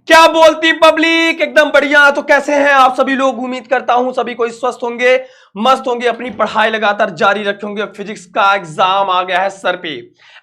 क्या बोलती पब्लिक, एकदम बढ़िया। तो कैसे हैं आप सभी लोग? उम्मीद करता हूं सभी कोई स्वस्थ होंगे, मस्त होंगे, अपनी पढ़ाई लगातार जारी रखेंगे। फिजिक्स का एग्जाम आ गया है सर पे।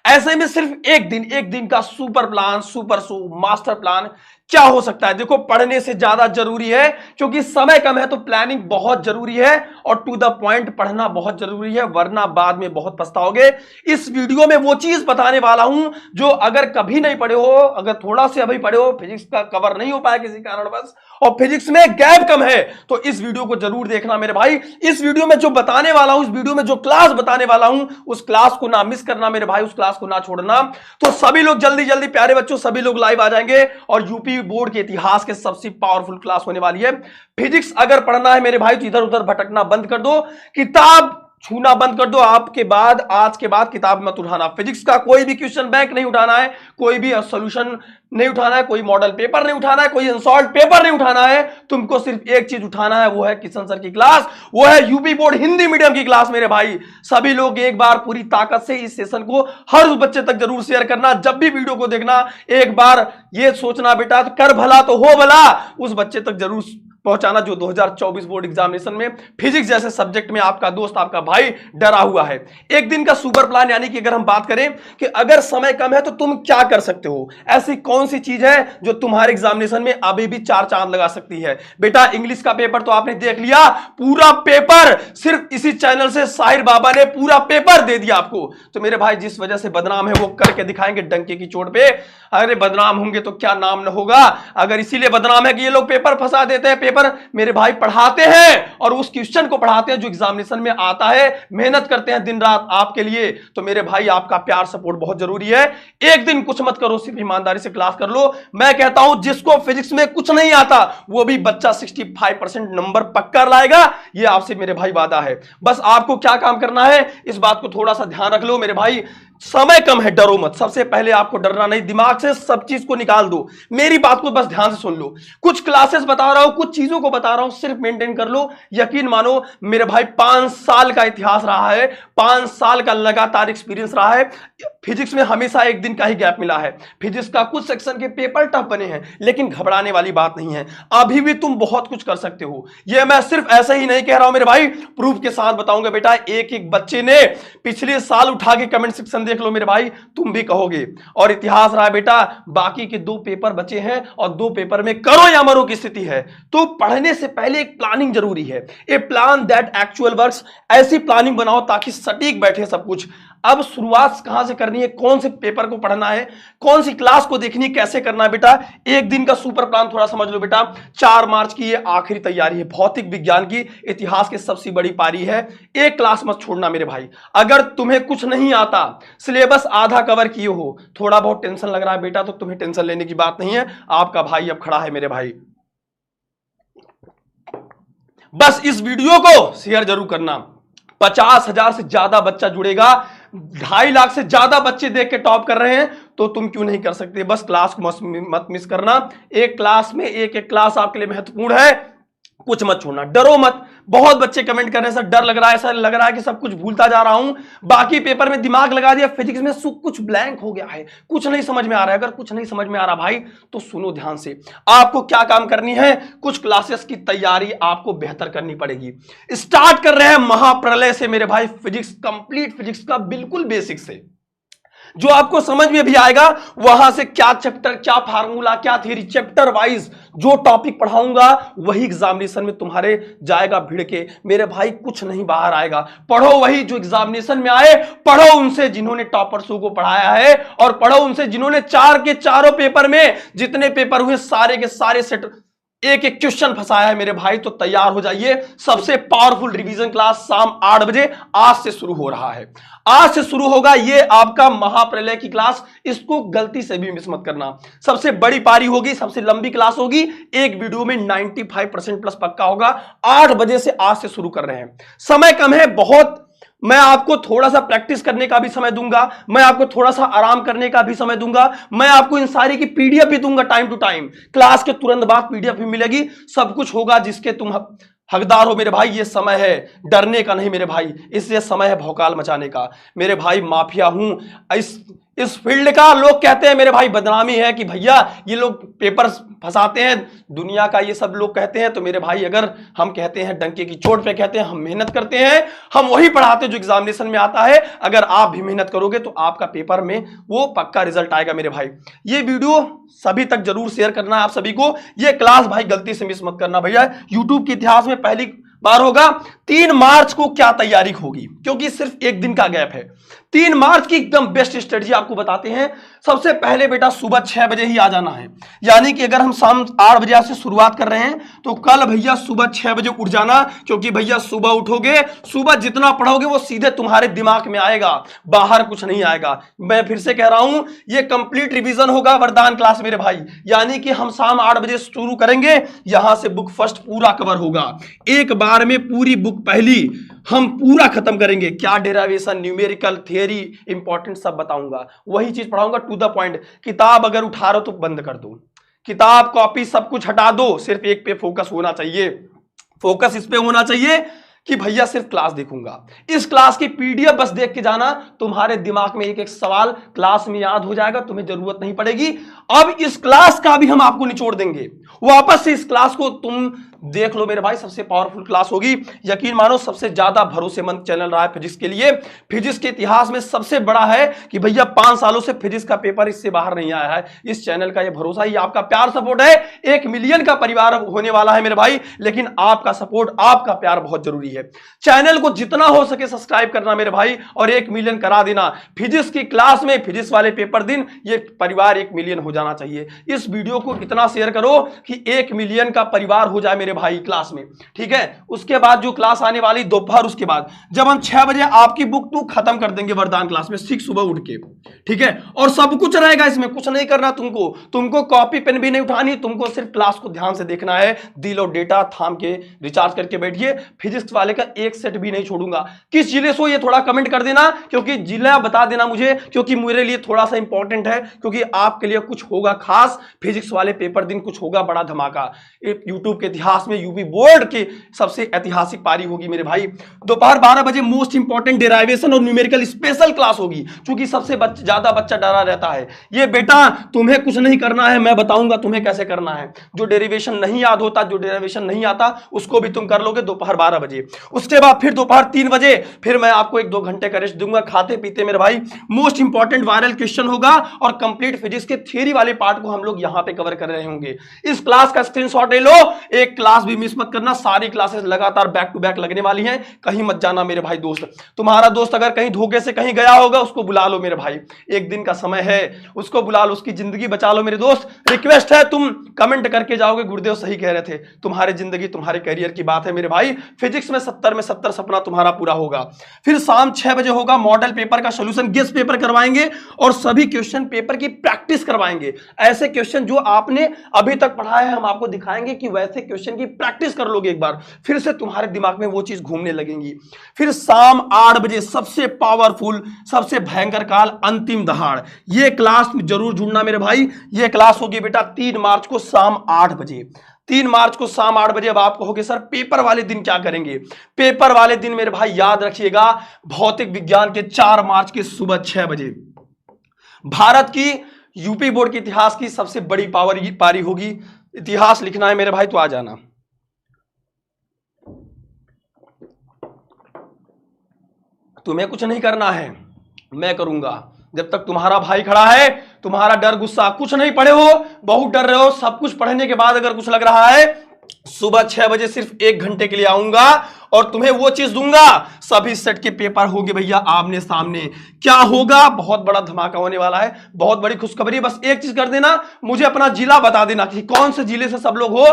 ऐसे में सिर्फ एक दिन का super plan, super show, master plan क्या हो सकता है? देखो, पढ़ने से ज्यादा जरूरी है, क्योंकि समय कम है तो प्लानिंग बहुत जरूरी है और टू द पॉइंट पढ़ना बहुत जरूरी है, वरना बाद में बहुत पछताओगे। इस वीडियो में वो चीज बताने वाला हूं जो अगर कभी नहीं पढ़े हो, अगर थोड़ा से अभी पढ़े हो, फिजिक्स का कवर नहीं हो पाया किसी कारणवश और फिजिक्स में गैप कम है, तो इस वीडियो को जरूर देखना मेरे भाई। इस वीडियो में जो बताने वाला हूं, इस वीडियो में जो क्लास बताने वाला हूं, उस क्लास को ना मिस करना मेरे भाई, उस क्लास को ना छोड़ना। तो सभी लोग जल्दी जल्दी, प्यारे बच्चों, सभी लोग लाइव आ जाएंगे और यूपी बोर्ड के इतिहास के सबसे पावरफुल क्लास होने वाली है। फिजिक्स अगर पढ़ना है मेरे भाई तो इधर उधर भटकना बंद कर दो, किताब छूना बंद कर दो। आपके बाद, आज के बाद किताब मत उठाना। फिजिक्स का कोई भी क्वेश्चन बैंक नहीं उठाना है, कोई भी सॉल्यूशन नहीं उठाना है, कोई मॉडल पेपर नहीं उठाना है, कोई अनसॉल्व पेपर नहीं उठाना है। तुमको सिर्फ एक चीज उठाना है, वो है किशन सर की क्लास, वो है यूपी बोर्ड हिंदी मीडियम की क्लास मेरे भाई। सभी लोग एक बार पूरी ताकत से इस सेशन को हर उस बच्चे तक जरूर शेयर करना। जब भी वीडियो को देखना, एक बार ये सोचना बेटा, कर भला तो हो भला, उस बच्चे तक जरूर पहुंचाना जो 2024 बोर्ड एग्जामिनेशन में फिजिक्स जैसे सब्जेक्ट में आपका दोस्त, आपका भाई डरा हुआ है। एक दिन का सुपर प्लान, यानी कि अगर हम बात करें कि अगर समय कम है तो तुम क्या कर सकते हो, ऐसी कौन सी चीज है जो तुम्हारे एग्जामिनेशन में अभी भी चार चांद लगा सकती है। बेटा, इंग्लिश का पेपर तो आपने देख लिया, पूरा पेपर सिर्फ इसी चैनल से साहिर बाबा ने पूरा पेपर दे दिया आपको। तो मेरे भाई, जिस वजह से बदनाम है वो करके दिखाएंगे डंके की चोट पे। अरे बदनाम होंगे तो क्या नाम न होगा। अगर इसीलिए बदनाम है कि ये लोग पेपर फंसा देते हैं, पेपर मेरे भाई पढ़ाते हैं और उस क्वेश्चन को पढ़ाते हैं जो एग्जामिनेशन में आता है, मेहनत करते हैं दिन रात आपके लिए। तो मेरे भाई, आपका प्यार सपोर्ट बहुत जरूरी है। एक दिन कुछ मत करो, सिर्फ ईमानदारी से क्लास कर लो। मैं कहता हूं जिसको फिजिक्स में कुछ नहीं आता वो भी बच्चा 65% नंबर पक्का लाएगा, ये आपसे मेरे भाई वादा है। बस आपको क्या काम करना है, इस बात को थोड़ा सा ध्यान रख लो मेरे भाई। समय कम है, डरो मत। सबसे पहले आपको डरना नहीं, दिमाग से सब चीज को निकाल दो। मेरी बात को बस ध्यान से सुन लो। कुछ क्लासेस बता रहा हूं, कुछ चीजों को बता रहा हूं, सिर्फ मेंटेन कर लो। यकीन मानो मेरे भाई, 5 साल का इतिहास रहा है, 5 साल का लगातार एक्सपीरियंस रहा है। फिजिक्स में हमेशा एक दिन का ही गैप मिला है। फिजिक्स का कुछ सेक्शन के पेपर टफ बने हैं, लेकिन घबराने वाली बात नहीं है। अभी भी तुम बहुत कुछ कर सकते हो। यह मैं सिर्फ ऐसे ही नहीं कह रहा हूं मेरे भाई, प्रूफ के साथ बताऊंगा। बेटा, एक एक बच्चे ने पिछले साल उठा के कमेंट सेक्शन देख लो मेरे भाई, तुम भी कहोगे। और इतिहास रहा है बेटा, बाकी के 2 पेपर बचे हैं और 2 पेपर में करो या मरो की स्थिति है। तो पढ़ने से पहले एक प्लानिंग जरूरी है, ए प्लान दैट एक्चुअल वर्क्स। ऐसी प्लानिंग बनाओ ताकि सटीक बैठे सब कुछ। अब शुरुआत कहां से करनी है, कौन से पेपर को पढ़ना है, कौन सी क्लास को देखनी है, कैसे करना है बेटा। एक दिन का सुपर प्लान थोड़ा समझ लो बेटा। 4 मार्च की ये आखिरी तैयारी है, भौतिक विज्ञान की इतिहास की सबसे बड़ी पारी है। एक क्लास मत छोड़ना मेरे भाई। अगर तुम्हें कुछ नहीं आता, सिलेबस आधा कवर किए हो, थोड़ा बहुत टेंशन लग रहा है बेटा, तो तुम्हें टेंशन लेने की बात नहीं है। आपका भाई अब खड़ा है मेरे भाई। बस इस वीडियो को शेयर जरूर करना। 50,000 से ज्यादा बच्चा जुड़ेगा, 2.5 लाख से ज्यादा बच्चे देख के टॉप कर रहे हैं, तो तुम क्यों नहीं कर सकते। बस क्लास को मत मिस करना। एक क्लास में एक क्लास आपके लिए महत्वपूर्ण है, कुछ मत छोड़ना, डरो मत। बहुत बच्चे कमेंट कर रहे हैं सर डर लग रहा है, ऐसा लग रहा है कि सब कुछ भूलता जा रहा हूं, बाकी पेपर में दिमाग लगा दिया, फिजिक्स में कुछ ब्लैंक हो गया है, कुछ नहीं समझ में आ रहा है। अगर कुछ नहीं समझ में आ रहा भाई तो सुनो ध्यान से। आपको क्या काम करनी है, कुछ क्लासेस की तैयारी आपको बेहतर करनी पड़ेगी। स्टार्ट कर रहे हैं महाप्रलय से मेरे भाई, फिजिक्स, कंप्लीट फिजिक्स का बिल्कुल बेसिक से, जो आपको समझ में भी आएगा। वहां से क्या चैप्टर, क्या फार्मूला, क्या थ्योरी, चैप्टर वाइज जो टॉपिक पढ़ाऊंगा वही एग्जामिनेशन में तुम्हारे जाएगा भिड़ के मेरे भाई, कुछ नहीं बाहर आएगा। पढ़ो वही जो एग्जामिनेशन में आए, पढ़ो उनसे जिन्होंने टॉपर्सों को पढ़ाया है, और पढ़ो उनसे जिन्होंने 4 के चारों पेपर में, जितने पेपर हुए सारे के सारे सेट, एक एक क्वेश्चन फंसाया है मेरे भाई। तो तैयार हो जाइए, सबसे पावरफुल रिवीजन क्लास शाम 8 बजे आज से शुरू हो रहा है। आज से शुरू होगा ये आपका महाप्रलय की क्लास, इसको गलती से भी मिस मत करना। सबसे बड़ी पारी होगी, सबसे लंबी क्लास होगी, एक वीडियो में 95% प्लस पक्का होगा। 8 बजे से आज से शुरू कर रहे हैं। समय कम है बहुत, मैं आपको थोड़ा सा प्रैक्टिस करने का भी समय दूंगा, मैं आपको थोड़ा सा आराम करने का भी समय दूंगा, मैं आपको इन सारी की पीडीएफ भी दूंगा टाइम टू टाइम। क्लास के तुरंत बाद पीडीएफ भी मिलेगी, सब कुछ होगा जिसके तुम हकदार हो मेरे भाई। ये समय है डरने का नहीं मेरे भाई, इसलिए समय है भौकाल मचाने का मेरे भाई। माफिया हूं, इस इस फील्ड का लोग कहते हैं मेरे भाई बदनामी है कि भैया ये लोग पेपर फंसाते हैं, दुनिया का ये सब लोग कहते हैं। तो मेरे भाई अगर हम कहते हैं डंके की चोट पे कहते हैं, हम मेहनत करते हैं, हम वही पढ़ाते हैं जो एग्जामिनेशन में आता है। अगर आप भी मेहनत करोगे तो आपका पेपर में वो पक्का रिजल्ट आएगा मेरे भाई। ये वीडियो सभी तक जरूर शेयर करना है आप सभी को। ये क्लास भाई गलती से मिस मत करना भैया। यूट्यूब के इतिहास में पहली बार होगा। 3 मार्च को क्या तैयारी होगी, क्योंकि सिर्फ एक दिन का गैप है। 3 मार्च की एकदम बेस्ट स्ट्रेटजी आपको बताते हैं। सबसे पहले बेटा सुबह 6 बजे ही आ जाना है, यानी कि अगर हम शाम 8 बजे से शुरुआत कर रहे हैं तो कल भैया सुबह 6 बजे उठ जाना, क्योंकि भैया सुबह उठोगे, सुबह जितना पढ़ोगे वो सीधे तुम्हारे दिमाग में आएगा, बाहर कुछ नहीं आएगा। मैं फिर से कह रहा हूं, ये कंप्लीट रिवीजन होगा वरदान क्लास मेरे भाई, यानी कि हम शाम 8 बजे शुरू करेंगे, यहां से बुक फर्स्ट पूरा कवर होगा। एक बार में पूरी बुक पहली हम पूरा खत्म करेंगे। क्या डेरिवेशन, न्यूमेरिकल, थियरी, इंपॉर्टेंट सब बताऊंगा, वही चीज पढ़ाऊंगा टू द पॉइंट। किताब अगर उठा रहे हो तो बंद कर दो, किताब कॉपी सब कुछ हटा दो, सिर्फ एक पे फोकस होना चाहिए। फोकस इस पे होना चाहिए कि भैया सिर्फ क्लास देखूंगा। इस क्लास की पीडीएफ बस देख के जाना, तुम्हारे दिमाग में एक एक सवाल क्लास में याद हो जाएगा, तुम्हें जरूरत नहीं पड़ेगी। अब इस क्लास का भी हम आपको निचोड़ देंगे, वापस से इस क्लास को तुम देख लो मेरे भाई। सबसे पावरफुल क्लास होगी, यकीन मानो सबसे ज्यादा भरोसेमंद चैनल रहा है फिजिक्स के लिए। फिजिक्स के इतिहास में सबसे बड़ा है कि भैया 5 सालों से फिजिक्स का पेपर इससे बाहर नहीं आया है। इस चैनल का ये भरोसा, ये आपका प्यार सपोर्ट है। 1 मिलियन का परिवार होने वाला है मेरे भाई, लेकिन आपका सपोर्ट, आपका प्यार बहुत जरूरी है। चैनल को जितना हो सके सब्सक्राइब करना मेरे भाई, और 1 मिलियन करा देना। फिजिक्स की क्लास में फिजिक्स वाले पेपर दिन ये परिवार 1 मिलियन हो जाना चाहिए। इस वीडियो को इतना शेयर करो कि 1 मिलियन का परिवार हो जाए मेरे भाई क्लास में, ठीक है। उसके बाद जो क्लास आने वाली दोपहर, उसके बाद जब हम 6 बजे आपकी बुक तो खत्म कर देंगे वरदान क्लास में, 6 सुबह उठ के, ठीक है। और सब कुछ रहेगा इसमें, कुछ नहीं करना तुमको कॉपी पेन भी नहीं उठानी, तुमको सिर्फ क्लास को ध्यान से देखना है। दिल और डेटा थाम के रिचार्ज करके बैठिए। फिजिक्स वाले का एक सेट भी नहीं छोड़ूंगा। किस जिले से हो ये थोड़ा कमेंट कर देना, क्योंकि जिला बता देना मुझे, क्योंकि मेरे लिए थोड़ा सा इंपॉर्टेंट है, क्योंकि आपके लिए कुछ होगा खास। फिजिक्स वाले पेपर दिन कुछ होगा बड़ा धमाका। यूट्यूब के इतिहास में यूपी बोर्ड की सबसे ऐतिहासिक पारी होगी मेरे भाई। दोपहर 12 बजे मोस्ट इंपॉर्टेंट डेरिवेशन और न्यूमेरिकल स्पेशल क्लास होगी, क्योंकि सबसे ज्यादा बच्चा डरा रहता है। ये बेटा तुम्हें कुछ नहीं करना है, मैं बताऊंगा तुम्हें कैसे करना है। जो डेरिवेशन नहीं याद होता, जो डेरिवेशन नहीं आता, उसको भी तुम कर लोगे दोपहर 12 बजे। उसके बाद फिर दोपहर 3 बजे फिर मैं आपको 1-2 घंटे का रेस्ट दूंगा, खाते पीते मेरे भाई। मोस्ट इंपॉर्टेंट वायरल क्वेश्चन होगा और कंप्लीट फिजिक्स के थ्योरी वाले पार्ट को हम लोग यहां पे कवर कर रहे होंगे। इस क्लास का स्क्रीनशॉट ले लो, एक क्लास भी मिस मत करना। सारी क्लासेस लगातार बैक टू बैक लगने वाली हैं, कहीं मत जाना मेरे भाई। दोस्त, तुम्हारा दोस्त अगर कहीं धोखे से कहीं गया होगा, उसको बुला लो मेरे भाई, 1 दिन का समय है, उसको बुला लो, उसकी जिंदगी बचा लो मेरे दोस्त। रिक्वेस्ट है, तुम कमेंट करके जाओगे गुरुदेव सही कह रहे थे, तुम्हारी जिंदगी तुम्हारे करियर की बात है मेरे भाई। फिजिक्स में 70 में 70 सपना तुम्हारा पूरा होगा। फिर शाम 6 बजे होगा मॉडल पेपर का सोल्यूशन, गेस पेपर करवाएंगे और सभी क्वेश्चन पेपर की प्रैक्टिस करवाएंगे। ऐसे क्वेश्चन जो आपने अभी तक पढ़ा है हम आपको दिखाएंगे कि वैसे क्वेश्चन की प्रैक्टिस कर लोगे एक बार, फिर से तुम्हारे दिमाग में वो चीज घूमने लगेंगी। फिर शाम 8 बजे सबसे पावरफुल, सबसे भयंकर काल, अंतिम दहाड़। ये क्लास में जरूर जुड़ना मेरे भाई। ये क्लास होगी बेटा 3 मार्च को शाम 8 बजे। 3 मार्च को शाम 8 बजे। अब आप कहोगे सर पेपर वाले दिन क्या करेंगे? पेपर वाले दिन मेरे भाई याद रखिएगा, भौतिक विज्ञान के 4 मार्च के सुबह 6 बजे भारत की यूपी बोर्ड के इतिहास की सबसे बड़ी पारी होगी। इतिहास लिखना है मेरे भाई तो आ जाना। तुम्हें कुछ नहीं करना है, मैं करूंगा। जब तक तुम्हारा भाई खड़ा है, तुम्हारा डर गुस्सा, कुछ नहीं पढ़े हो, बहुत डर रहे हो, सब कुछ पढ़ने के बाद अगर कुछ लग रहा है, सुबह 6 बजे सिर्फ 1 घंटे के लिए आऊंगा और तुम्हें वो चीज दूंगा। सभी सेट के पेपर होंगे भैया आमने सामने। क्या होगा? बहुत बड़ा धमाका होने वाला है, बहुत बड़ी खुशखबरी। बस एक चीज कर देना, मुझे अपना जिला बता देना कि कौन से जिले से सब लोग हो,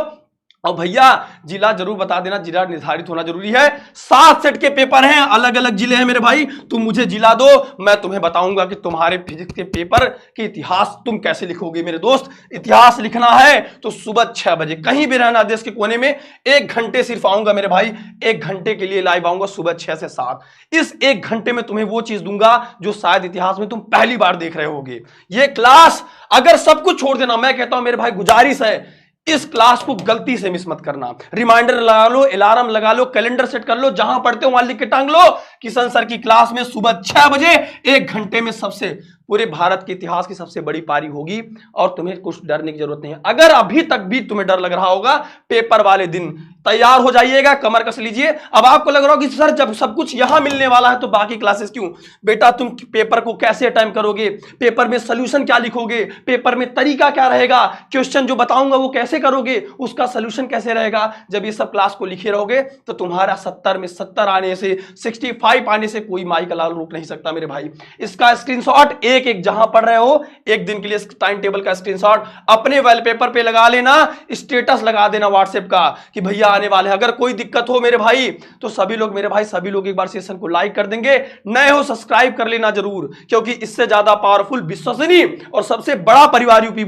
और भैया जिला जरूर बता देना, जिला निर्धारित होना जरूरी है। 7 सेट के पेपर हैं, अलग अलग जिले हैं मेरे भाई। तुम मुझे जिला दो, मैं तुम्हें बताऊंगा कि तुम्हारे फिजिक्स के पेपर के इतिहास तुम कैसे लिखोगे मेरे दोस्त। इतिहास लिखना है तो सुबह 6 बजे, कहीं भी रहना देश के कोने में, 1 घंटे सिर्फ आऊंगा मेरे भाई। 1 घंटे के लिए लाइव आऊंगा सुबह 6 से 7। इस 1 घंटे में तुम्हें वो चीज दूंगा जो शायद इतिहास में तुम पहली बार देख रहे होगे। ये क्लास अगर सब कुछ छोड़ देना, मैं कहता हूं मेरे भाई गुजारिश है, इस क्लास को गलती से मिस मत करना। रिमाइंडर लगा लो, अलार्म लगा लो, कैलेंडर सेट कर लो, जहां पढ़ते हो वहां लिख के टांग लो। किशन सर की क्लास में सुबह 6 बजे 1 घंटे में सबसे पूरे भारत के इतिहास की सबसे बड़ी पारी होगी और तुम्हें कुछ डरने की जरूरत नहीं है। अगर अभी तक भी तुम्हें डर लग रहा होगा, पेपर वाले दिन तैयार हो जाइएगा, कमर कस लीजिए। अब आपको लग रहा हो कि सर जब सब कुछ यहां मिलने वाला है तो बाकी क्लासेस क्यों? बेटा तुम पेपर को कैसे अटेम्प्ट करोगे, पेपर में सोल्यूशन क्या लिखोगे, पेपर में तरीका क्या रहेगा, क्वेश्चन जो बताऊंगा वो कैसे करोगे, उसका सोल्यूशन कैसे रहेगा, जब ये सब क्लास को लिखे रहोगे तो तुम्हारा 70 में 70 आने से 65 आने से कोई माई का लाल रोक नहीं सकता मेरे भाई। इसका स्क्रीनशॉट एक एक जहां पढ़ रहे हो, एक दिन के लिए टाइम टेबल का स्क्रीनशॉट अपने वॉलपेपर पे लगा लेना, स्टेटस लगा देना व्हाट्सएप का कि भैया आने वाले हैं। अगर कोई दिक्कत हो मेरे भाई तो सभी लोग, मेरे भाई सभी लोग एक बार सेशन को लाइक कर देंगे, नए हो सब्सक्राइब कर लेना जरूर, क्योंकि इससे ज्यादा पावरफुल, विश्वसनीय और सबसे बड़ा परिवार यूपी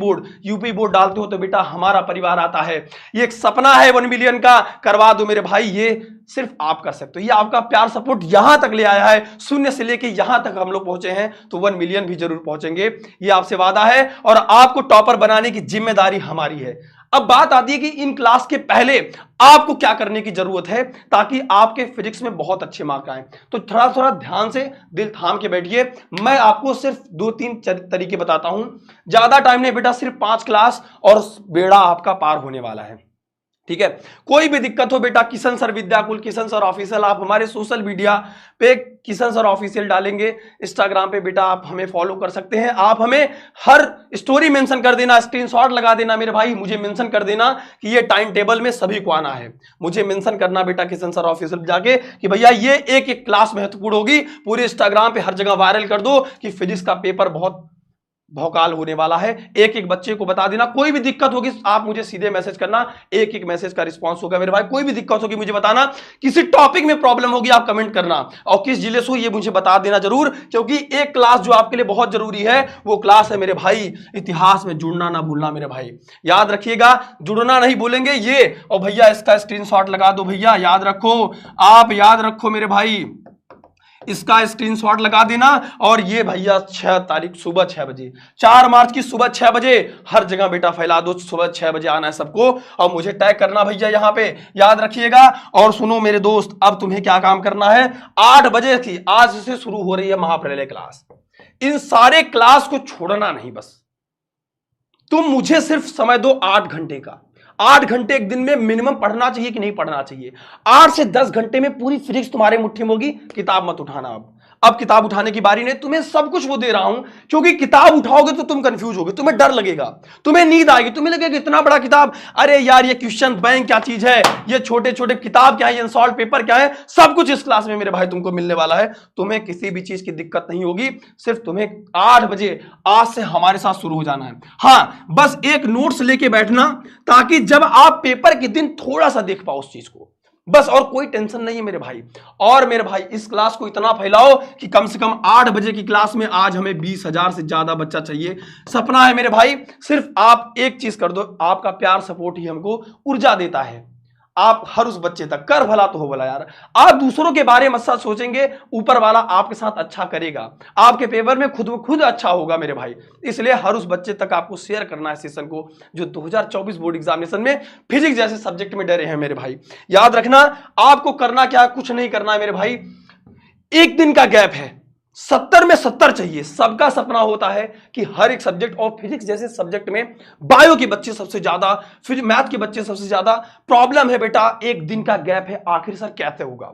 बोर्ड डालते हो तो बेटा हमारा परिवार आता है। ये एक सपना है 1 मिलियन का, करवा दो मेरे भाई, ये सिर्फ आप कर सकते हो। ये आपका प्यार सपोर्ट यहां तक ले आया है, शून्य से लेके यहां तक हम लोग पहुंचे हैं, तो 1 मिलियन भी जरूर पहुंचेंगे, ये आपसे वादा है और आपको टॉपर बनाने की जिम्मेदारी हमारी है। अब बात आती है कि इन क्लास के पहले आपको क्या करने की जरूरत है ताकि आपके फिजिक्स में बहुत अच्छे मार्क आए। तो थोड़ा थोड़ा ध्यान से दिल थाम के बैठिए, मैं आपको सिर्फ 2-3 तरीके बताता हूं, ज्यादा टाइम नहीं बेटा, सिर्फ 5 क्लास और बेड़ा आपका पार होने वाला है। ठीक है, कोई भी दिक्कत हो बेटा, Kishan sir Vidyakul, Kishan sir official, आप हमारे सोशल मीडिया पे किशन सर ऑफिशियल डालेंगे, इंस्टाग्राम पे बेटा आप हमें फॉलो कर सकते हैं। आप हमें हर स्टोरी मेंशन कर देना, स्क्रीनशॉट लगा देना मेरे भाई, मुझे मेंशन कर देना कि ये टाइम टेबल में सभी को आना है, मुझे मेंशन करना बेटा किशन सर ऑफिशियल जाके कि भैया ये एक एक क्लास महत्वपूर्ण होगी, पूरे इंस्टाग्राम पे हर जगह वायरल कर दो कि फिजिक्स का पेपर बहुत भौकाल होने वाला है। एक एक बच्चे को बता देना, कोई भी दिक्कत होगी आप मुझे सीधे मैसेज करना, एक एक मैसेज का रिस्पांस होगा मेरे भाई। कोई भी दिक्कत होगी मुझे बताना, किसी टॉपिक में प्रॉब्लम होगी आप कमेंट करना, और किस जिले से हो ये मुझे बता देना जरूर, क्योंकि एक क्लास जो आपके लिए बहुत जरूरी है वो क्लास है मेरे भाई, इतिहास में जुड़ना ना भूलना मेरे भाई, याद रखिएगा, जुड़ना नहीं भूलेंगे ये। और भैया इसका स्क्रीनशॉट लगा दो भैया, याद रखो, आप याद रखो मेरे भाई, इसका स्क्रीनशॉट लगा देना। और ये भैया 6 तारीख सुबह 6 बजे, 4 मार्च की सुबह 6 बजे हर जगह बेटा फैला दो, सुबह 6 बजे आना है सबको, और मुझे टैग करना भैया यहां पे, याद रखिएगा। और सुनो मेरे दोस्त, अब तुम्हें क्या काम करना है, 8 बजे थी आज से शुरू हो रही है महाप्रलय क्लास, इन सारे क्लास को छोड़ना नहीं, बस तुम मुझे सिर्फ समय दो 8 घंटे का। 8 घंटे एक दिन में मिनिमम पढ़ना चाहिए कि नहीं पढ़ना चाहिए, 8 से 10 घंटे में पूरी फिजिक्स तुम्हारे मुट्ठी में होगी। किताब मत उठाना, अब किताब उठाने की बारी नहीं, तुम्हें सब कुछ वो दे रहा हूं, क्योंकि किताब उठाओगे तो तुम कंफ्यूज होगे, तुम्हें डर लगेगा, तुम्हें नींद आएगी, तुम्हें लगेगा इतना बड़ा किताब, अरे यार ये क्वेश्चन बैंक क्या चीज है, ये छोटे छोटे किताब क्या है, ये अनसॉल्व पेपर क्या है, सब कुछ इस क्लास में मेरे भाई तुमको मिलने वाला है। तुम्हें किसी भी चीज की दिक्कत नहीं होगी, सिर्फ तुम्हें 8 बजे आज से हमारे साथ शुरू हो जाना है। हाँ, बस एक नोट्स लेके बैठना ताकि जब आप पेपर के दिन थोड़ा सा देख पाओ उस चीज को, बस, और कोई टेंशन नहीं है मेरे भाई। और मेरे भाई इस क्लास को इतना फैलाओ कि कम से कम 8 बजे की क्लास में आज हमें 20,000 से ज्यादा बच्चा चाहिए, सपना है मेरे भाई। सिर्फ आप एक चीज कर दो, आपका प्यार सपोर्ट ही हमको ऊर्जा देता है। आप हर उस बच्चे तक, कर भला तो हो भला यार, आप दूसरों के बारे में साथ सोचेंगे, ऊपर वाला आपके साथ अच्छा करेगा, आपके पेपर में खुद अच्छा होगा मेरे भाई। इसलिए हर उस बच्चे तक आपको शेयर करना है सेशन को जो 2024 बोर्ड एग्जामिनेशन में फिजिक्स जैसे सब्जेक्ट में डरे हैं मेरे भाई। याद रखना, आपको करना क्या, कुछ नहीं करना है मेरे भाई, एक दिन का गैप है, 70 में 70 चाहिए। सबका सपना होता है कि हर एक सब्जेक्ट, और फिजिक्स जैसे सब्जेक्ट में बायो के बच्चे सबसे ज्यादा, फिर मैथ के बच्चे सबसे ज्यादा। प्रॉब्लम है बेटा, एक दिन का गैप है, आखिर सर कैसे होगा,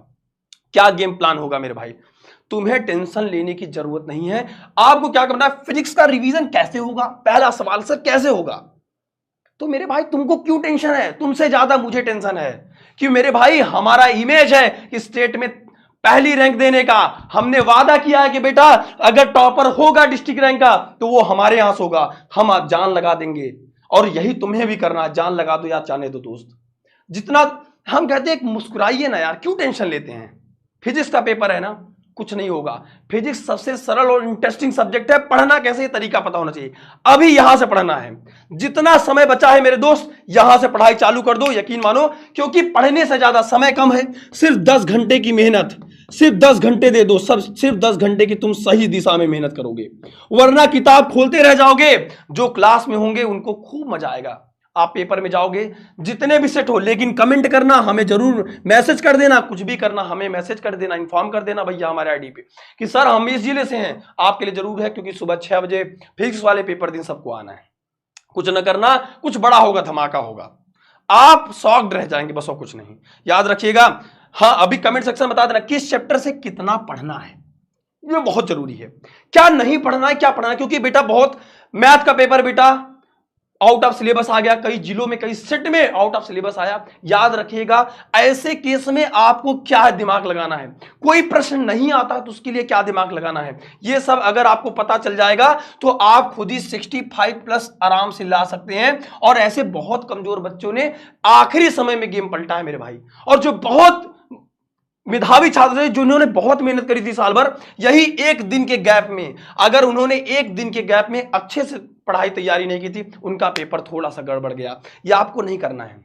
क्या गेम प्लान होगा मेरे भाई। तुम्हें टेंशन लेने की जरूरत नहीं है, आपको क्या करना है, फिजिक्स का रिवीजन कैसे होगा, पहला सवाल सर कैसे होगा। तो मेरे भाई तुमको क्यों टेंशन है, तुमसे ज्यादा मुझे टेंशन है कि मेरे भाई हमारा इमेज है कि स्टेट में पहली रैंक देने का, हमने वादा किया है कि बेटा अगर टॉपर होगा डिस्ट्रिक्ट रैंक का तो वो हमारे यहां से होगा, हम आज जान लगा देंगे। और यही तुम्हें भी करना है, जान लगा दो या जाने दो दोस्त। जितना हम कहते हैं मुस्कुराइए ना यार, क्यों टेंशन लेते हैं, फिजिक्स का पेपर है ना, कुछ नहीं होगा। फिजिक्स सबसे सरल और इंटरेस्टिंग सब्जेक्ट है, पढ़ना कैसे तरीका पता होना चाहिए। अभी यहां से पढ़ना है, जितना समय बचा है मेरे दोस्त यहां से पढ़ाई चालू कर दो, यकीन मानो, क्योंकि पढ़ने से ज्यादा समय कम है। सिर्फ 10 घंटे की मेहनत, सिर्फ 10 घंटे दे दो, सिर्फ 10 घंटे की तुम सही दिशा में मेहनत करोगे, वरना किताब खोलते रह जाओगे। जो क्लास में होंगे उनको खूब मजा आएगा, आप पेपर में जाओगे, जितने भी सेट हो, लेकिन कमेंट करना, हमें जरूर मैसेज कर देना, कुछ भी करना हमें मैसेज कर देना, इन्फॉर्म कर देना भैया हमारे आईडी पे कि सर हम इस जिले से हैं। आपके लिए जरूर है, क्योंकि सुबह 6 बजे फिजिक्स वाले पेपर दिन सबको आना है। कुछ न करना, कुछ बड़ा होगा, धमाका होगा, आप शॉक्ड रह जाएंगे, बस और कुछ नहीं। याद रखिएगा। हाँ, अभी कमेंट सेक्शन बता देना किस चैप्टर से कितना पढ़ना है, ये बहुत जरूरी है। क्या नहीं पढ़ना है, क्या पढ़ना है, क्योंकि बेटा बहुत मैथ का पेपर बेटा आउट ऑफ सिलेबस आ गया, कई जिलों में, कई सेट में आउट ऑफ सिलेबस आया। याद रखिएगा, ऐसे केस में आपको क्या दिमाग लगाना है। कोई प्रश्न नहीं आता तो उसके लिए क्या दिमाग लगाना है, ये सब अगर आपको पता चल जाएगा तो आप खुद ही 65+ आराम से ला सकते हैं। और ऐसे बहुत कमजोर बच्चों ने आखिरी समय में गेम पलटा है मेरे भाई। और जो बहुत मेधावी छात्र थे, जिन्होंने बहुत मेहनत करी थी साल भर, यही एक दिन के गैप में, अगर उन्होंने एक दिन के गैप में अच्छे से पढ़ाई तैयारी नहीं की थी, उनका पेपर थोड़ा सा गड़बड़ गया। ये आपको नहीं करना है।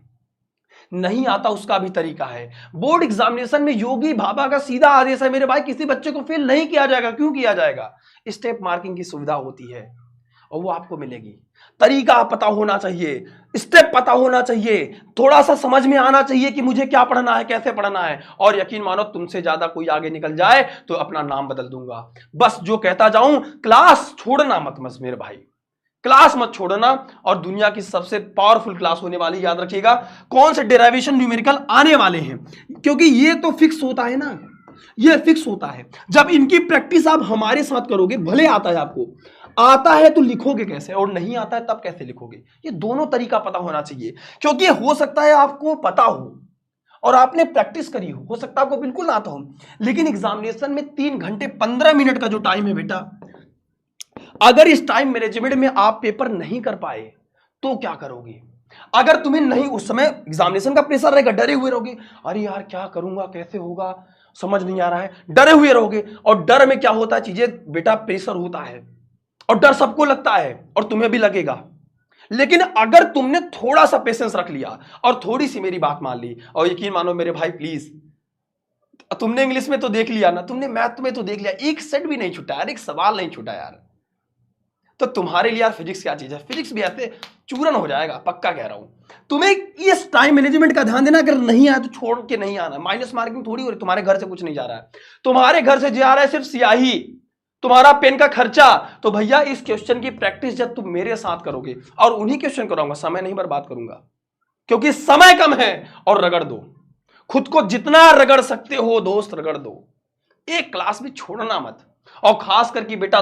नहीं आता उसका भी तरीका है। बोर्ड एग्जामिनेशन में योगी भाभा का सीधा आदेश है मेरे भाई, किसी बच्चे को फेल नहीं किया जाएगा। क्यों किया जाएगा? स्टेप मार्किंग की सुविधा होती है और वो आपको मिलेगी। तरीका पता होना चाहिए, स्टेप पता होना चाहिए, थोड़ा सा समझ में आना चाहिए कि मुझे क्या पढ़ना है, कैसे पढ़ना है। और यकीन मानो, तुमसे ज्यादा कोई आगे निकल जाए तो अपना नाम बदल दूंगा। बस जो कहता जाऊं, क्लास छोड़ना मत बस मेरे भाई, क्लास मत छोड़ना। और दुनिया की सबसे पावरफुल क्लास होने वाली, याद रखिएगा, कौन से डेरिवेशन न्यूमेरिकल आने वाले हैं, क्योंकि ये तो फिक्स होता है ना, ये फिक्स होता है। जब इनकी प्रैक्टिस आप हमारे साथ करोगे, भले आता है आपको, आता है तो लिखोगे कैसे, और नहीं आता है तब कैसे लिखोगे, ये दोनों तरीका पता होना चाहिए। क्योंकि हो सकता है आपको पता हो और आपने प्रैक्टिस करी हो सकता है आपको बिल्कुल ना आता हो, लेकिन एग्जामिनेशन में 3 घंटे 15 मिनट का जो टाइम है बेटा, अगर इस टाइम मैनेजमेंट में आप पेपर नहीं कर पाए तो क्या करोगे? अगर तुम्हें नहीं, उस समय एग्जामिनेशन का प्रेशर रहेगा, डरे हुए रहोगे, अरे यार क्या करूंगा, कैसे होगा, समझ नहीं आ रहा है, डरे हुए रहोगे। और डर में क्या होता है, चीजें बेटा प्रेशर होता है, और डर सबको लगता है और तुम्हें भी लगेगा। लेकिन अगर तुमने थोड़ा सा पेशेंस रख लिया और थोड़ी सी मेरी बात मान ली, और यकीन मानो मेरे भाई प्लीज, तुमने इंग्लिश में तो देख लिया ना, तुमने मैथ में तो देख लिया, एक सेट भी नहीं छूटा यार, एक सवाल नहीं छूटा यार, तो तुम्हारे लिए यार फिजिक्स क्या चीज है? फिजिक्स भी ऐसे चूरन हो जाएगा, पक्का कह रहा हूं। तुम्हें इस टाइम मैनेजमेंट का ध्यान देना, अगर नहीं आया तो छोड़ के नहीं आना। माइनस मार्किंग थोड़ी हो रही, तुम्हारे घर से कुछ नहीं जा रहा है, तुम्हारे घर से जा रहा है सिर्फ स्याही, तुम्हारा पेन का खर्चा। तो भैया इस क्वेश्चन की प्रैक्टिस जब तुम मेरे साथ करोगे, और उन्हीं क्वेश्चन कराऊंगा, समय नहीं बर्बाद करूंगा, क्योंकि समय कम है। और रगड़ दो खुद को, जितना रगड़ सकते हो दोस्त रगड़ दो, एक क्लास भी छोड़ना मत। और खास करके बेटा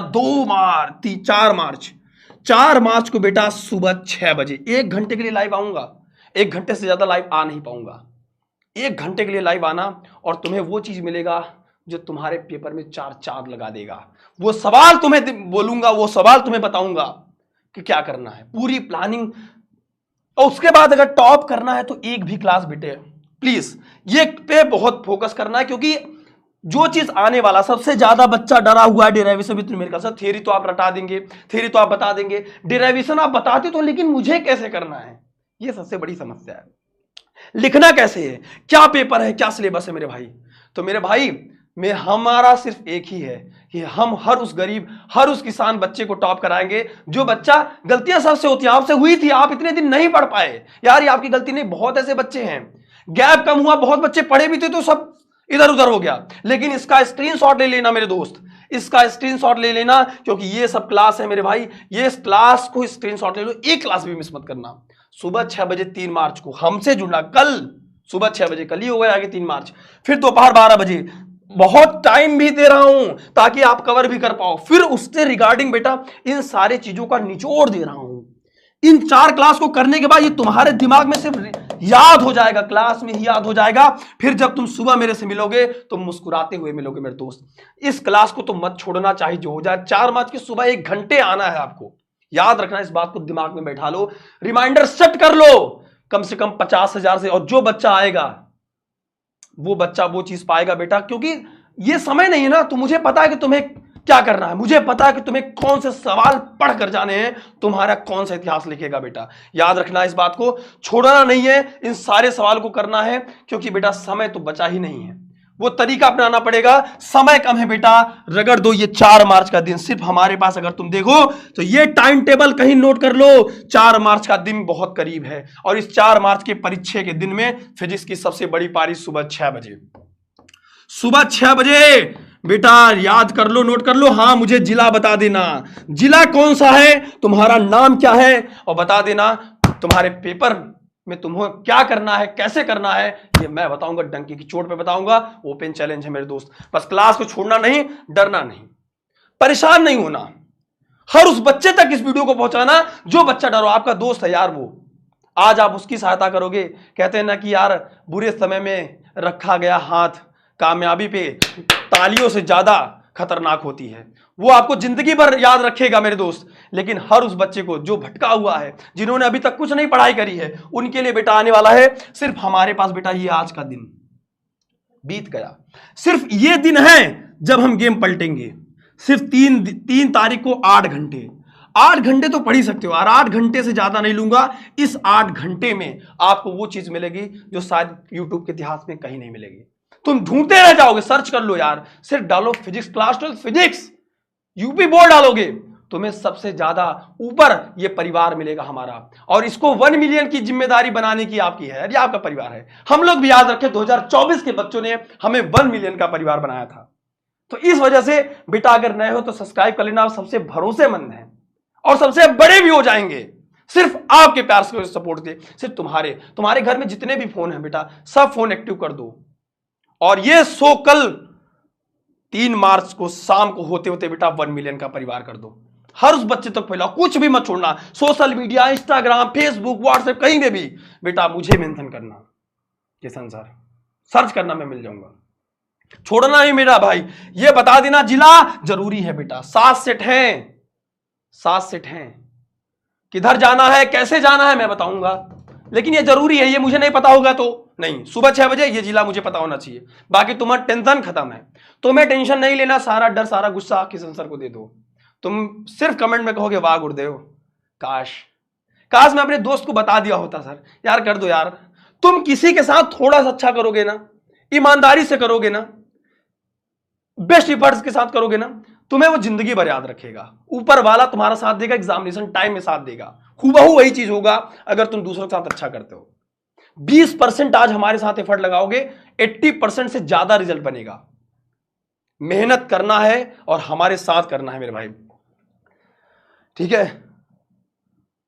4 मार्च को बेटा सुबह 6 बजे 1 घंटे के लिए लाइव आऊंगा। 1 घंटे से ज्यादा लाइव आ नहीं पाऊंगा, 1 घंटे के लिए लाइव आना, और तुम्हें वो चीज मिलेगा जो तुम्हारे पेपर में 4 चांद लगा देगा। वो सवाल तुम्हें बोलूंगा, वो सवाल तुम्हें बताऊंगा कि क्या करना है, पूरी प्लानिंग। और उसके बाद अगर टॉप करना है तो एक भी क्लास बेटे प्लीज ये पे बहुत फोकस करना है, क्योंकि जो चीज आने वाला, सबसे ज्यादा बच्चा डरा हुआ है derivation with numerical. Sir theory तो आप रटा देंगे, थ्योरी तो आप बता देंगे, डेरिवेशन आप बताते तो, लेकिन मुझे कैसे करना है, ये सबसे बड़ी समस्या है। लिखना कैसे है, क्या पेपर है, क्या सिलेबस है मेरे भाई? तो मेरे भाई हमारा सिर्फ एक ही है कि हम हर उस गरीब, हर उस किसान बच्चे को टॉप कराएंगे। जो बच्चा, गलतियां सबसे होती हैं, आपसे हुई थी, आप इतने दिन नहीं पढ़ पाए यार, ये आपकी गलती नहीं, बहुत ऐसे बच्चे हैं, गैप कम हुआ, बहुत बच्चे पढ़े भी थे तो सब इधर उधर हो गया। लेकिन इसका स्क्रीनशॉट ले लेना मेरे दोस्त, इसका स्क्रीनशॉट ले लेना, क्योंकि ये सब क्लास है मेरे भाई, ये क्लास को स्क्रीनशॉट ले लो, एक क्लास भी मिस मत करना। सुबह 6 बजे 3 मार्च को हमसे जुड़ना, कल सुबह 6 बजे, कल ही हो गया आगे 3 मार्च, फिर दोपहर 12 बजे, बहुत टाइम भी दे रहा हूं ताकि आप कवर भी कर पाओ। फिर उससे रिगार्डिंग बेटा इन सारे चीजों का निचोड़ दे रहा हूं। इन 4 क्लास को करने के बाद ये तुम्हारे दिमाग में सिर्फ याद हो जाएगा, क्लास में ही याद हो जाएगा। फिर जब तुम सुबह मेरे से मिलोगे तो मुस्कुराते हुए मिलोगे मेरे दोस्त। इस क्लास को तो मत छोड़ना, चाहे जो हो जाए। 4 मार्च की सुबह 1 घंटे आना है आपको, याद रखना, इस बात को दिमाग में बैठा लो, रिमाइंडर सेट कर लो कम से कम 50,000 से। और जो बच्चा आएगा वो बच्चा वो चीज पाएगा बेटा, क्योंकि ये समय नहीं है ना, तो मुझे पता है कि तुम्हें क्या करना है, मुझे पता है कि तुम्हें कौन से सवाल पढ़ कर जाने हैं, तुम्हारा कौन सा इतिहास लिखेगा बेटा। याद रखना, इस बात को छोड़ना नहीं है, इन सारे सवाल को करना है, क्योंकि बेटा समय तो बचा ही नहीं है। वो तरीका अपनाना पड़ेगा। समय कम है बेटा, रगड़ दो। ये 4 मार्च का दिन सिर्फ हमारे पास, अगर तुम देखो तो ये टाइम टेबल कहीं नोट कर लो, 4 मार्च का दिन बहुत करीब है। और इस 4 मार्च के परीक्षा के दिन में फिजिक्स की सबसे बड़ी पारी सुबह 6 बजे, सुबह 6 बजे बेटा याद कर लो, नोट कर लो। हाँ, मुझे जिला बता देना, जिला कौन सा है, तुम्हारा नाम क्या है, और बता देना तुम्हारे पेपर में तुम्हें क्या करना है, कैसे करना है, ये मैं बताऊंगा, डंकी की चोट पे बताऊंगा। ओपन चैलेंज है मेरे दोस्त, बस क्लास को छोड़ना नहीं, डरना नहीं, परेशान नहीं होना, हर उस बच्चे तक इस वीडियो को पहुंचाना जो बच्चा डरो। आपका दोस्त है यार वो, आज आप उसकी सहायता करोगे। कहते हैं ना कि यार बुरे समय में रखा गया हाथ कामयाबी पे तालियों से ज्यादा खतरनाक होती है। वो आपको जिंदगी भर याद रखेगा मेरे दोस्त। लेकिन हर उस बच्चे को जो भटका हुआ है, जिन्होंने अभी तक कुछ नहीं पढ़ाई करी है, उनके लिए बेटा आने वाला है सिर्फ हमारे पास बेटा ये आज का दिन बीत गया। सिर्फ ये दिन है जब हम गेम पलटेंगे। सिर्फ 3 तारीख को 8 घंटे, 8 घंटे तो पढ़ ही सकते हो और 8 घंटे से ज्यादा नहीं लूंगा। इस 8 घंटे में आपको वो चीज मिलेगी जो शायद यूट्यूब के इतिहास में कहीं नहीं मिलेगी। तुम ढूंढते रह जाओगे, सर्च कर लो यार, सिर्फ डालो physics, class 12 physics, UP board डालोगे, तुम्हें सबसे ज्यादा ऊपर ये परिवार मिलेगा हमारा। और इसको 1 मिलियन की जिम्मेदारी बनाने की आपकी है, ये आपका परिवार है। हम लोग भी याद रखें 2024 के बच्चों ने हमें 1 मिलियन का परिवार बनाया था। तो इस वजह से बेटा अगर नए हो तो सब्सक्राइब कर लेना, आप सबसे भरोसेमंद हैं और सबसे बड़े भी हो जाएंगे सिर्फ आपके प्यार से सपोर्ट से। सिर्फ तुम्हारे घर में जितने भी फोन हैं बेटा, सब फोन एक्टिव कर दो। और ये शो कल 3 मार्च को शाम को होते होते बेटा 1 मिलियन का परिवार कर दो। हर उस बच्चे तक फैलाओ, कुछ भी मत छोड़ना। Social media, Instagram, Facebook, WhatsApp, कहीं में भी बेटा मुझे मेंशन करना, किशन सर सर्च करना, मैं मिल जाऊंगा। छोड़ना ही मेरा भाई। ये बता देना जिला जरूरी है बेटा। 7 सेट हैं, 7 सेट हैं। किधर जाना है, कैसे जाना है मैं बताऊंगा, लेकिन ये जरूरी है। ये मुझे नहीं पता होगा तो नहीं। सुबह 6 बजे ये जिला मुझे पता होना चाहिए। बाकी तुम्हारा टेंशन खत्म है, तुम्हें टेंशन नहीं लेना। सारा डर, सारा गुस्सा किशन सर को दे दो। तुम सिर्फ कमेंट में कहोगे वाह गुरुदेव, काश मैं अपने दोस्त को बता दिया होता। सर यार कर दो यार। तुम किसी के साथ थोड़ा सा अच्छा करोगे ना, ईमानदारी से करोगे ना, बेस्ट एफर्ट्स के साथ करोगे ना, तुम्हें वो जिंदगी भर याद रखेगा। ऊपर वाला तुम्हारा साथ देगा, एग्जामिनेशन टाइम में साथ देगा। हूबहू वही चीज होगा अगर तुम दूसरों के साथ अच्छा करते हो। 20% आज हमारे साथ एफर्ट लगाओगे, 80% से ज्यादा रिजल्ट बनेगा। मेहनत करना है और हमारे साथ करना है मेरे भाई, ठीक है?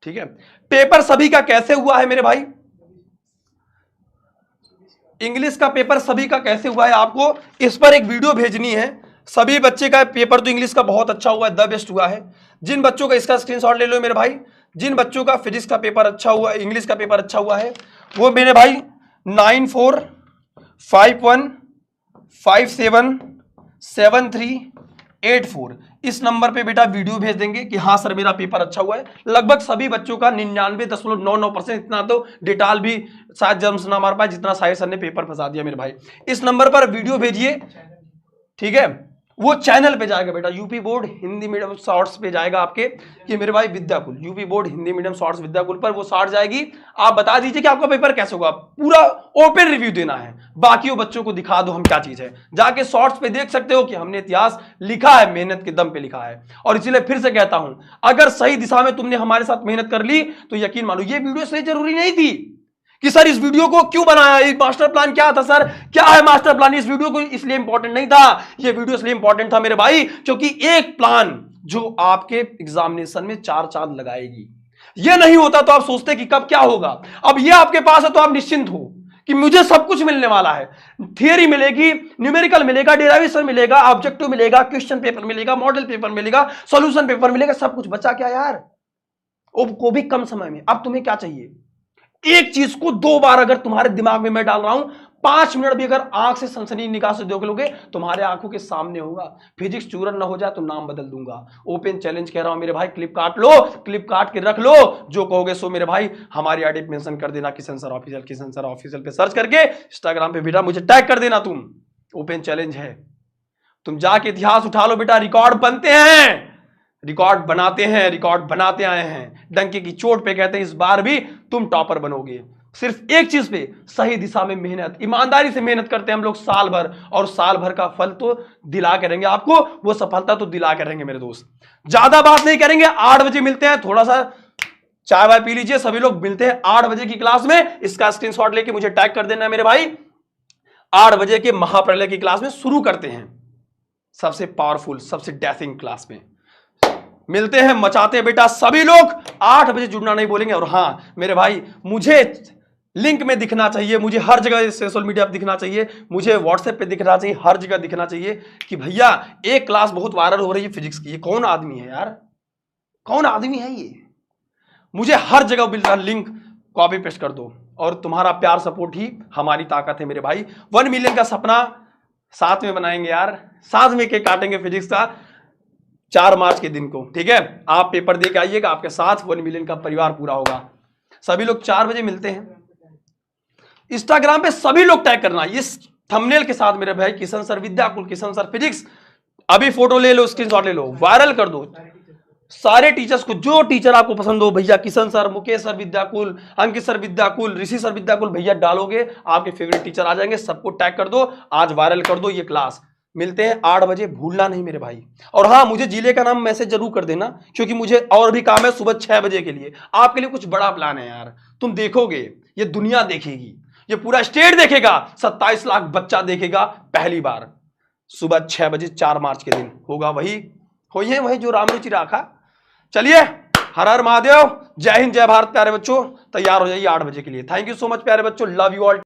ठीक है। पेपर सभी का कैसे हुआ है मेरे भाई? इंग्लिश का पेपर सभी का कैसे हुआ है, आपको इस पर एक वीडियो भेजनी है। सभी बच्चे का पेपर तो इंग्लिश का बहुत अच्छा हुआ है, द बेस्ट हुआ है। जिन बच्चों का इसका स्क्रीनशॉट ले लो मेरे भाई। जिन बच्चों का फिजिक्स का पेपर अच्छा हुआ, इंग्लिश का पेपर अच्छा हुआ है, वो मेरे भाई 9451577384 इस नंबर पे बेटा वीडियो भेज देंगे कि हाँ सर मेरा पेपर अच्छा हुआ है। लगभग सभी बच्चों का 99.99%, इतना तो डिटाल भी शायद जम्स ना मार पाए जितना साहिर सर ने पेपर फंसा दिया मेरे भाई। इस नंबर पर वीडियो भेजिए, ठीक है? वो चैनल पे जाएगा बेटा, UP board Hindi medium shorts पे जाएगा आपके, कि मेरे भाई Vidyakul, UP board Hindi medium shorts Vidyakul पर वो शॉर्ट जाएगी। आप बता दीजिए कि आपका पेपर कैसे होगा, पूरा ओपन रिव्यू देना है। बाकी वो बच्चों को दिखा दो हम क्या चीज है। जाके शॉर्ट्स पे देख सकते हो कि हमने इतिहास लिखा है, मेहनत के दम पे लिखा है। और इसीलिए फिर से कहता हूं, अगर सही दिशा में तुमने हमारे साथ मेहनत कर ली तो यकीन मानो ये वीडियो सही जरूरी नहीं थी कि सर इस वीडियो को क्यों बनाया, ये मास्टर प्लान क्या था सर, क्या है मास्टर प्लान। इस वीडियो को इसलिए इंपॉर्टेंट नहीं था, ये वीडियो इसलिए इंपॉर्टेंट था मेरे भाई क्योंकि एक प्लान जो आपके एग्जामिनेशन में 4 चांद लगाएगी। ये नहीं होता तो आप सोचते कि कब क्या होगा। अब ये आपके पास है तो आप निश्चिंत हो कि मुझे सब कुछ मिलने वाला है। थियरी मिलेगी, न्यूमेरिकल मिलेगा, डेरिवेशन मिलेगा, ऑब्जेक्टिव मिलेगा, क्वेश्चन पेपर मिलेगा, मॉडल पेपर मिलेगा, सॉल्यूशन पेपर मिलेगा, सब कुछ। बचा क्या यार, वो भी कम समय में। अब तुम्हें क्या चाहिए, एक चीज को 2 बार अगर तुम्हारे दिमाग में मैं डाल रहा हूं, 5 मिनट भी अगर आंख से सनसनी निगाह से देख लोगे, तुम्हारे आंखों के सामने होगा। फिजिक्स चूरन ना हो जाए तो नाम बदल दूंगा। ओपन चैलेंज कह रहा हूं मेरे भाई, क्लिप काट लो, क्लिप काट के रख लो, जो कहोगे सो मेरे भाई हमारी आईडी पे मेंशन कर देना, Kishan sir official, Kishan sir official पे सर्च करके इंस्टाग्राम पे बेटा मुझे टैग कर देना तुम। ओपन चैलेंज है, तुम जाके इतिहास उठा लो बेटा। रिकॉर्ड बनते हैं, रिकॉर्ड बनाते हैं, रिकॉर्ड बनाते आए हैं। डंके की चोट पे कहते हैं इस बार भी तुम टॉपर बनोगे। सिर्फ एक चीज पे सही दिशा में मेहनत, ईमानदारी से मेहनत करते हैं हम लोग साल भर, और साल भर का फल तो दिला करेंगे आपको, वो सफलता तो दिला करेंगे मेरे दोस्त। ज्यादा बात नहीं करेंगे, 8 बजे मिलते हैं, थोड़ा सा चाय वाय पी लीजिए, सभी लोग मिलते हैं 8 बजे की क्लास में। इसका स्क्रीनशॉट लेके मुझे टैग कर देना मेरे भाई। 8 बजे के महाप्रलय की क्लास में शुरू करते हैं, सबसे पावरफुल, सबसे डैशिंग क्लास में मिलते हैं, मचाते हैं बेटा। सभी लोग 8 बजे जुड़ना नहीं बोलेंगे। और हां मेरे भाई, मुझे लिंक में दिखना चाहिए, मुझे हर जगह सोशल मीडिया पे दिखना चाहिए, मुझे व्हाट्सएप पे दिखना चाहिए, हर जगह दिखना चाहिए कि भैया एक क्लास बहुत वायरल हो रही है फिजिक्स की। ये कौन आदमी है यार, कौन आदमी है ये? मुझे हर जगह मिलता लिंक, कॉपी पेस्ट कर दो। और तुम्हारा प्यार सपोर्ट ही हमारी ताकत है मेरे भाई। 1 मिलियन का सपना साथ में बनाएंगे यार, साथ में केक काटेंगे फिजिक्स का 4 मार्च के दिन को, ठीक है? आप पेपर दे के आइएगा, आपके साथ 1 मिलियन का परिवार पूरा होगा। सभी लोग 4 बजे मिलते हैं। इंस्टाग्राम पे सभी लोग टैग करना इस थंबनेल के साथ मेरे भाई, Kishan sir Vidyakul, Kishan sir physics. अभी फोटो ले लो, स्क्रीनशॉट ले लो, वायरल कर दो सारे टीचर्स को, जो टीचर आपको पसंद हो भैया, किशन सर, मुकेश सर विद्याकुल, अंकित सर विद्याकुल, ऋषि सर विद्याकुल, भैया डालोगे आपके फेवरेट टीचर आ जाएंगे, सबको टैग कर दो, आज वायरल कर दो ये क्लास। मिलते हैं 8 बजे, भूलना नहीं मेरे भाई। और हाँ, मुझे जिले का नाम मैसेज जरूर कर देना, क्योंकि मुझे और भी काम है सुबह 6 बजे के लिए। आपके लिए कुछ बड़ा प्लान है यार, तुम देखोगे, ये दुनिया देखेगी, ये पूरा स्टेट देखेगा, 27 लाख बच्चा देखेगा पहली बार। सुबह 6 बजे 4 मार्च के दिन होगा वही जो राम रुचि राखा। चलिए, हर हर महादेव, जय हिंद, जय भारत प्यारे बच्चों। तैयार हो जाइए 8 बजे के लिए। थैंक यू सो मच प्यारे बच्चों, लव यू ऑल।